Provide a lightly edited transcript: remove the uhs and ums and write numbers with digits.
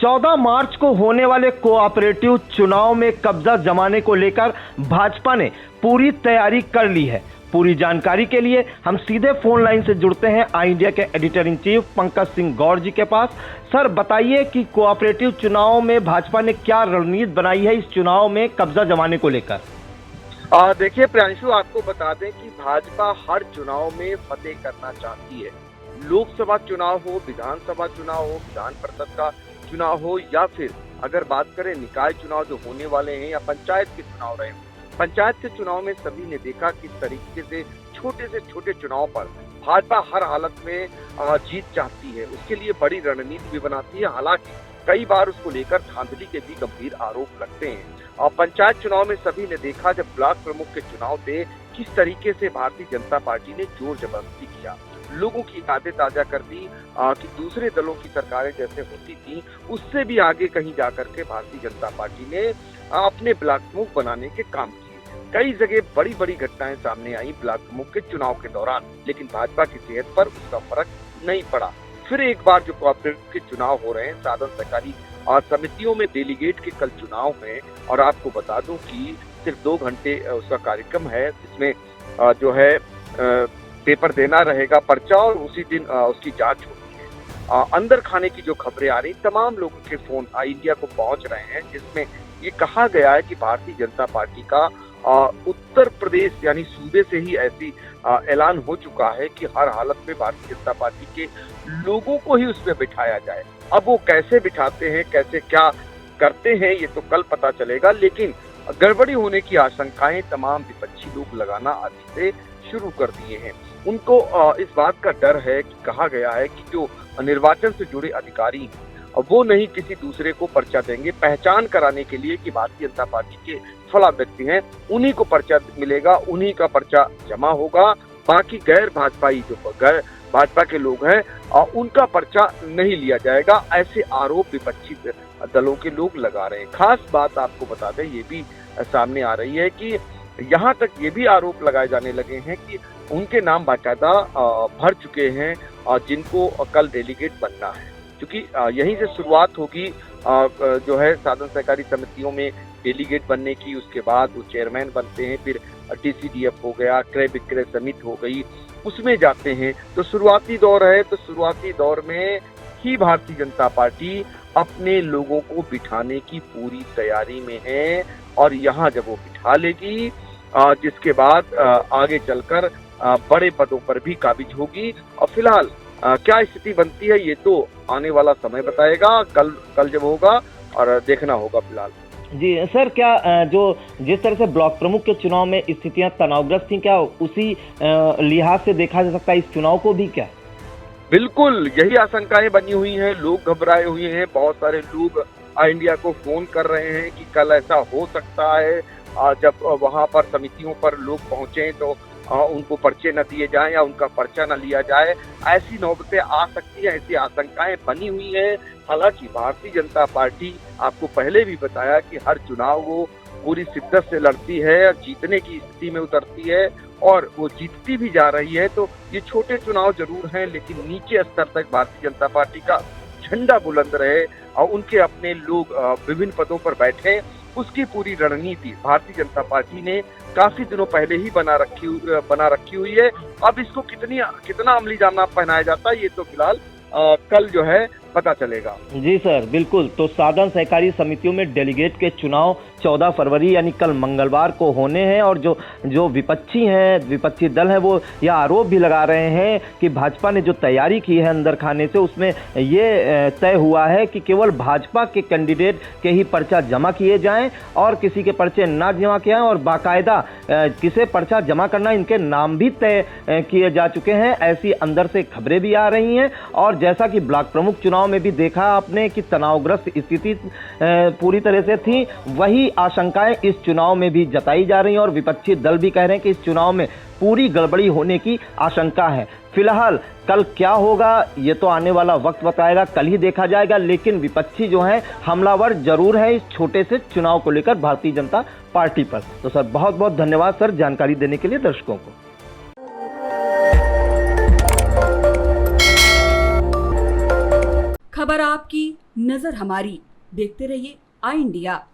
14 मार्च को होने वाले कोऑपरेटिव चुनाव में कब्जा जमाने को लेकर भाजपा ने पूरी तैयारी कर ली है। पूरी जानकारी के लिए हम सीधे फोन लाइन से जुड़ते हैं आई इंडिया के editor in chief Pankaj Singh गौर जी के पास। सर, बताइए कि कोऑपरेटिव चुनाव में भाजपा ने क्या रणनीति बनाई है इस चुनाव में कब्जा जमाने को लेकर। देखिए प्रियांशु, आपको बता दें कि भाजपा हर चुनाव में फतेह करना चाहती है। लोकसभा चुनाव हो, विधानसभा चुनाव हो, विधान परिषद का चुनाव हो, या फिर अगर बात करें निकाय चुनाव जो होने वाले हैं या पंचायत के चुनाव रहे हो। पंचायत के चुनाव में सभी ने देखा किस तरीके से छोटे चुनाव पर भाजपा हर हालत में जीत चाहती है। उसके लिए बड़ी रणनीति भी बनाती है। हालांकि कई बार उसको लेकर धांधली के भी गंभीर आरोप लगते हैं। और पंचायत चुनाव में सभी ने देखा जब ब्लॉक प्रमुख के चुनाव थे किस तरीके से भारतीय जनता पार्टी ने जोर जबरदस्ती किया, लोगों की यादें ताजा कर दी कि दूसरे दलों की सरकारें जैसे होती थी उससे भी आगे कहीं जाकर के भारतीय जनता पार्टी ने अपने ब्लॉक प्रमुख बनाने के काम किए। कई जगह बड़ी बड़ी घटनाएं सामने आई ब्लॉक प्रमुख के चुनाव के दौरान, लेकिन भाजपा की सेहत पर उसका फर्क नहीं पड़ा। फिर एक बार जो कोऑपरेटिव के चुनाव हो रहे हैं, साधन सहकारी और समितियों में डेलीगेट के कल चुनाव है और आपको बता दूं कि सिर्फ 2 घंटे उसका कार्यक्रम है, जिसमें जो है पेपर देना रहेगा पर्चा और उसी दिन उसकी जांच होती है। अंदर खाने की जो खबरें आ रही, तमाम लोगों के फोन आई इंडिया को पहुंच रहे हैं, जिसमें ये कहा गया है कि भारतीय जनता पार्टी का उत्तर प्रदेश यानी सूबे से ही ऐसी ऐलान हो चुका है कि हर हालत में भारतीय जनता पार्टी के लोगों को ही उसमें बिठाया जाए। अब वो कैसे बिठाते हैं, कैसे क्या करते हैं, ये तो कल पता चलेगा, लेकिन गड़बड़ी होने की आशंकाएं तमाम विपक्षी लोग लगाना आज से शुरू कर दिए हैं। उनको इस बात का डर है कि कहा गया है कि जो निर्वाचन से जुड़े अधिकारी वो नहीं किसी दूसरे को पर्चा देंगे, पहचान कराने के लिए कि भारतीय जनता पार्टी के फला व्यक्ति हैं, उन्हीं को पर्चा मिलेगा, उन्हीं का पर्चा जमा होगा। बाकी गैर भाजपाई जो गैर भाजपा के लोग हैं उनका पर्चा नहीं लिया जाएगा। ऐसे आरोप विपक्षी दलों के लोग लगा रहे हैं। खास बात आपको बता दें, ये भी सामने आ रही है कि यहाँ तक ये भी आरोप लगाए जाने लगे हैं कि उनके नाम बाकायदा भर चुके हैं जिनको कल डेलीगेट बनना है, क्योंकि यहीं से शुरुआत होगी जो है साधन सहकारी समितियों में डेलीगेट बनने की। उसके बाद वो चेयरमैन बनते हैं, फिर TCDF हो गया, क्रय विक्रय समिति हो गई, उसमें जाते हैं। तो शुरुआती दौर है, तो शुरुआती दौर में ही भारतीय जनता पार्टी अपने लोगों को बिठाने की पूरी तैयारी में है और यहाँ जब वो बिठा लेगी जिसके बाद आगे चलकर बड़े पदों पर भी काबिज होगी। और फिलहाल क्या स्थिति बनती है ये तो आने वाला समय बताएगा, कल जब होगा और देखना होगा। फिलहाल जी सर, क्या जो जिस तरह से ब्लॉक प्रमुख के चुनाव में स्थितियां तनावग्रस्त थी, क्या उसी लिहाज से देखा जा सकता है इस चुनाव को भी? क्या बिल्कुल यही आशंकाएं बनी हुई हैं, लोग घबराए हुए हैं। बहुत सारे लोग इंडिया को फोन कर रहे हैं कि कल ऐसा हो सकता है जब वहां पर समितियों पर लोग पहुंचे तो उनको पर्चे न दिए जाएं या उनका पर्चा न लिया जाए। ऐसी नौबतें आ सकती है, ऐसी आशंकाएं बनी हुई है। हालांकि भारतीय जनता पार्टी, आपको पहले भी बताया कि हर चुनाव वो पूरी शिद्दत से लड़ती है, जीतने की स्थिति में उतरती है और वो जीतती भी जा रही है। तो ये छोटे चुनाव जरूर हैं, लेकिन नीचे स्तर तक भारतीय जनता पार्टी का झंडा बुलंद रहे और उनके अपने लोग विभिन्न पदों पर बैठे, उसकी पूरी रणनीति भारतीय जनता पार्टी ने काफी दिनों पहले ही बना रखी हुई है। अब इसको कितना अमली जामा पहनाया जाता है ये तो फिलहाल कल जो है पता चलेगा। जी सर, बिल्कुल। तो साधन सहकारी समितियों में डेलीगेट के चुनाव 14 फरवरी यानी कल मंगलवार को होने हैं और जो विपक्षी दल है वो यह आरोप भी लगा रहे हैं कि भाजपा ने जो तैयारी की है अंदर खाने से, उसमें ये तय हुआ है कि केवल भाजपा के कैंडिडेट के ही पर्चा जमा किए जाएं और किसी के पर्चे ना जमा किए और बाकायदा किसे पर्चा जमा करना इनके नाम भी तय किए जा चुके हैं। ऐसी अंदर से खबरें भी आ रही हैं और जैसा कि ब्लॉक प्रमुख चुनाव में भी देखा आपने कि तनावग्रस्त स्थिति पूरी तरह से थी, वही आशंकाएं इस चुनाव में भी जताई जा रही हैं और विपक्षी दल भी कह रहे हैं कि इस चुनाव में पूरी गड़बड़ी होने की आशंका है। फिलहाल कल क्या होगा ये तो आने वाला वक्त बताएगा, कल ही देखा जाएगा। लेकिन विपक्षी जो है हमलावर जरूर है इस छोटे से चुनाव को लेकर भारतीय जनता पार्टी पर। तो सर बहुत बहुत धन्यवाद सर जानकारी देने के लिए दर्शकों को। खबर आपकी, नजर हमारी। देखते रहिए आई इंडिया।